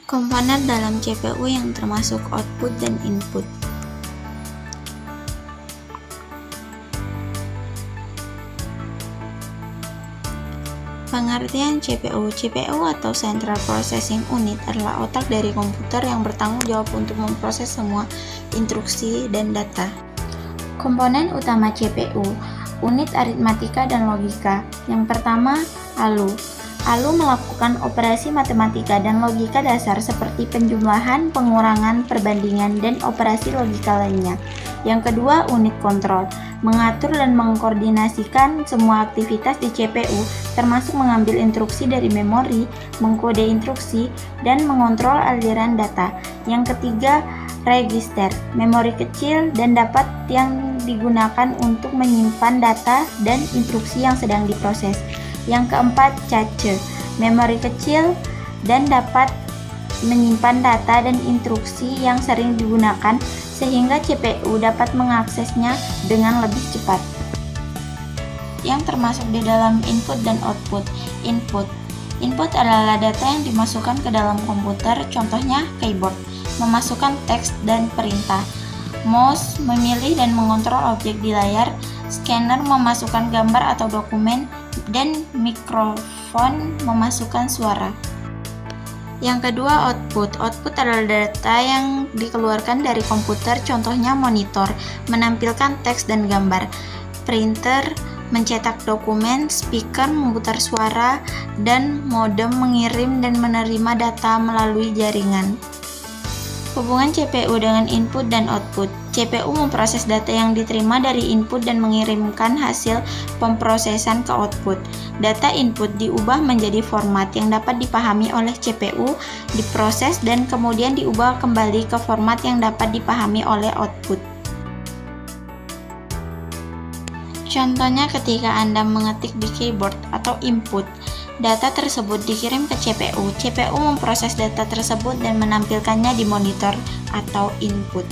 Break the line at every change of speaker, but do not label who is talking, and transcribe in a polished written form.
Komponen dalam CPU yang termasuk output dan input. Pengertian CPU. CPU atau Central Processing Unit adalah otak dari komputer yang bertanggung jawab untuk memproses semua instruksi dan data. Komponen utama CPU, unit aritmatika dan logika. Yang pertama, ALU. ALU melakukan operasi matematika dan logika dasar seperti penjumlahan, pengurangan, perbandingan, dan operasi logika lainnya. Yang kedua, unit kontrol. Mengatur dan mengkoordinasikan semua aktivitas di CPU, termasuk mengambil instruksi dari memori, mengkode instruksi, dan mengontrol aliran data. Yang ketiga, register. Memori kecil dan dapat yang digunakan untuk menyimpan data dan instruksi yang sedang diproses. Yang keempat, cache. Memori kecil dan dapat menyimpan data dan instruksi yang sering digunakan sehingga CPU dapat mengaksesnya dengan lebih cepat. Yang termasuk di dalam input dan output. Input adalah data yang dimasukkan ke dalam komputer, contohnya keyboard, memasukkan teks dan perintah. Mouse memilih dan mengontrol objek di layar, scanner memasukkan gambar atau dokumen, dan mikrofon memasukkan suara. Yang kedua, output. Output adalah data yang dikeluarkan dari komputer, contohnya monitor, menampilkan teks dan gambar, printer, mencetak dokumen, speaker memutar suara, dan modem mengirim dan menerima data melalui jaringan. Hubungan CPU dengan input dan output. CPU memproses data yang diterima dari input dan mengirimkan hasil pemrosesan ke output. Data input diubah menjadi format yang dapat dipahami oleh CPU, diproses, dan kemudian diubah kembali ke format yang dapat dipahami oleh output. Contohnya ketika Anda mengetik di keyboard atau input, data tersebut dikirim ke CPU. CPU memproses data tersebut dan menampilkannya di monitor atau input.